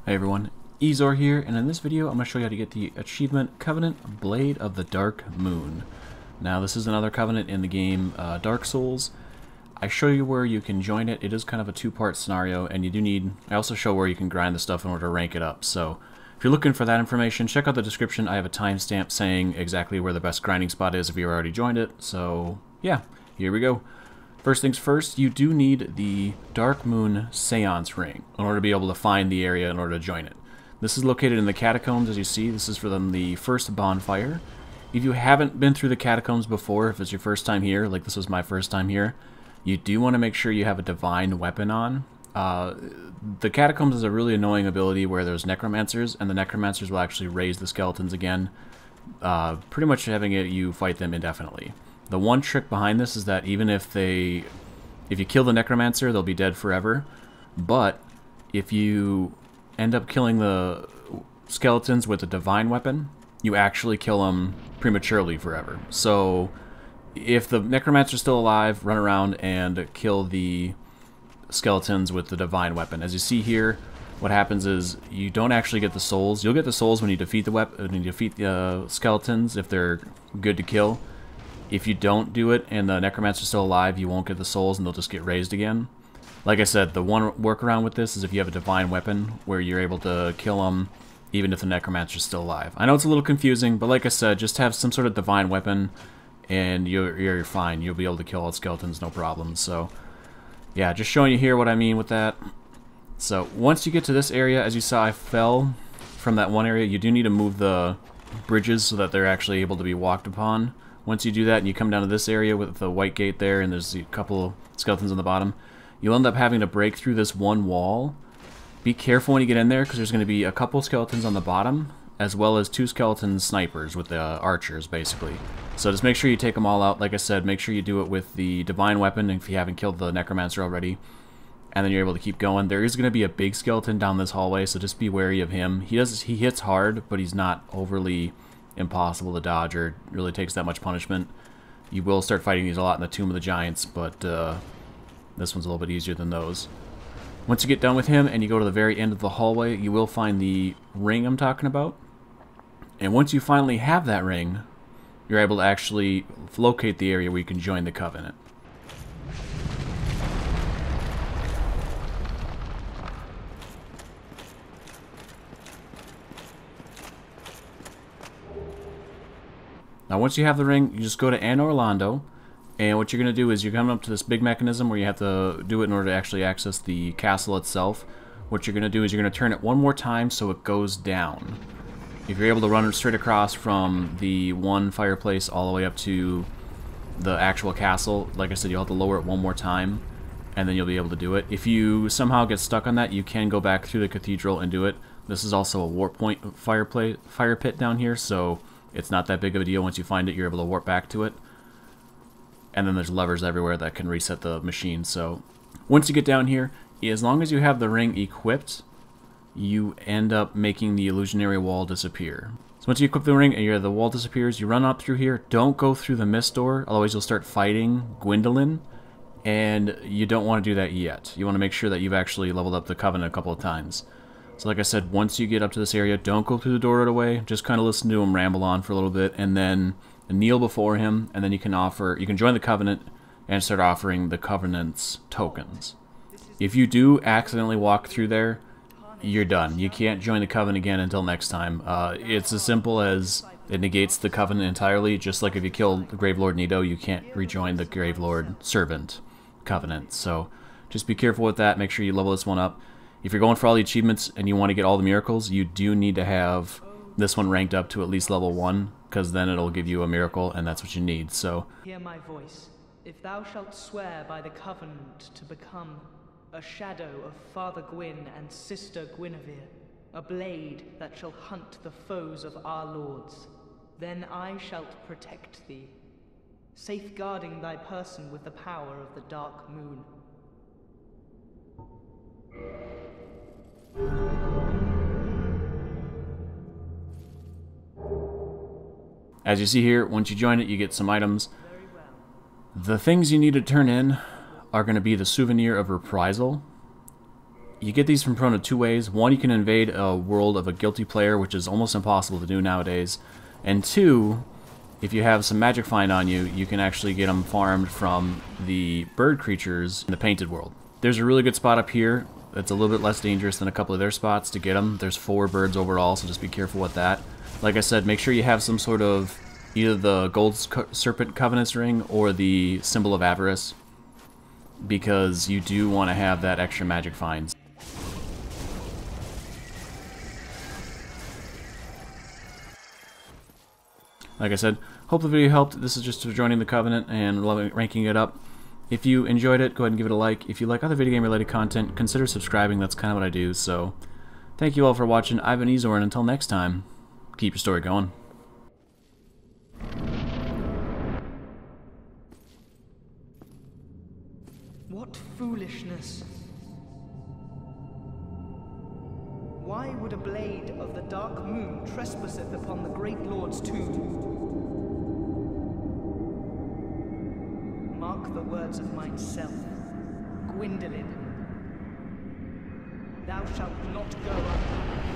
Hey everyone, Eezore here, and in this video I'm going to show you how to get the achievement Covenant Blade of the Dark Moon. Now this is another covenant in the game Dark Souls. I show you where you can join it. It is kind of a two-part scenario, and you do need... I also show where you can grind the stuff in order to rank it up. So if you're looking for that information, check out the description. I have a timestamp saying exactly where the best grinding spot is if you already joined it. So yeah, here we go. First things first, you do need the Darkmoon Seance Ring in order to be able to find the area in order to join it. This is located in the catacombs, as you see. This is for the first bonfire. If you haven't been through the catacombs before, if it's your first time here, like this was my first time here, you do want to make sure you have a divine weapon on. The catacombs is a really annoying ability where there's necromancers, and the necromancers will actually raise the skeletons again, pretty much having you fight them indefinitely. The one trick behind this is that even if you kill the necromancer, they'll be dead forever. But if you end up killing the skeletons with a divine weapon, you actually kill them prematurely forever. So if the necromancer's still alive, run around and kill the skeletons with the divine weapon. As you see here, what happens is you don't actually get the souls. You'll get the souls when you defeat the skeletons if they're good to kill. If you don't do it and the necromancer's still alive, you won't get the souls and they'll just get raised again. Like I said, the one workaround with this is if you have a divine weapon where you're able to kill them even if the necromancer's still alive. I know it's a little confusing, but like I said, just have some sort of divine weapon and you're fine. You'll be able to kill all the skeletons, no problem. So yeah, just showing you here what I mean with that. So once you get to this area, as you saw, I fell from that one area. You do need to move the bridges so that they're actually able to be walked upon. Once you do that and you come down to this area with the white gate there and there's a couple skeletons on the bottom, you'll end up having to break through this one wall. Be careful when you get in there because there's going to be a couple skeletons on the bottom as well as two skeleton snipers with the archers basically. So just make sure you take them all out. Like I said, make sure you do it with the divine weapon if you haven't killed the necromancer already. And then you're able to keep going. There is going to be a big skeleton down this hallway, so just be wary of him. He hits hard, but he's not overly impossible to dodge or really takes that much punishment. You will start fighting these a lot in the Tomb of the Giants, but this one's a little bit easier than those. Once you get done with him and you go to the very end of the hallway, you will find the ring I'm talking about. And once you finally have that ring, you're able to actually locate the area where you can join the Covenant. Now once you have the ring, you just go to Anor Londo, and what you're going to do is you're coming up to this big mechanism where you have to do it in order to actually access the castle itself. What you're going to do is you're going to turn it one more time so it goes down. If you're able to run it straight across from the one fireplace all the way up to the actual castle, like I said, you'll have to lower it one more time, and then you'll be able to do it. If you somehow get stuck on that, you can go back through the cathedral and do it. This is also a warp point fire pit down here, so it's not that big of a deal. Once you find it, you're able to warp back to it. And then there's levers everywhere that can reset the machine. So once you get down here, as long as you have the ring equipped, you end up making the illusionary wall disappear. So once you equip the ring and the wall disappears, you run up through here. Don't go through the mist door, otherwise you'll start fighting Gwendolyn. And you don't want to do that yet. You want to make sure that you've actually leveled up the Covenant a couple of times. So like I said, once you get up to this area, don't go through the door right away. Just kind of listen to him ramble on for a little bit, and then kneel before him, and then you can join the Covenant and start offering the Covenant's tokens. If you do accidentally walk through there, you're done. You can't join the Covenant again until next time. It's as simple as it negates the Covenant entirely, just like if you kill the Gravelord Nito, you can't rejoin the Gravelord Servant Covenant. So just be careful with that. Make sure you level this one up. If you're going for all the achievements and you want to get all the miracles, you do need to have this one ranked up to at least level 1, because then it'll give you a miracle, and that's what you need. So hear my voice. If thou shalt swear by the covenant to become a shadow of Father Gwyn and Sister Guinevere, a blade that shall hunt the foes of our lords, then I shalt protect thee, safeguarding thy person with the power of the Dark Moon. As you see here, once you join it, you get some items. The things you need to turn in are going to be the Souvenir of Reprisal You get these from Perona two ways. One, you can invade a world of a guilty player, which is almost impossible to do nowadays. And two, if you have some magic find on you, you can actually get them farmed from the bird creatures in the painted world. There's a really good spot up here that's a little bit less dangerous than a couple of their spots to get them. There's 4 birds overall, so just be careful with that. Like I said, make sure you have some sort of either the Gold Serpent Covenant ring or the Symbol of Avarice, because you do want to have that extra magic finds. Like I said, hope the video helped. This is just for joining the Covenant and ranking it up. If you enjoyed it, go ahead and give it a like. If you like other video game related content, consider subscribing. That's kind of what I do. So, thank you all for watching. I've been Eezore, and until next time, keep your story going. What foolishness! Why would a blade of the dark moon trespasseth upon the great lord's tomb? Mark the words of myself, Gwendolyn. Thou shalt not go unpunished.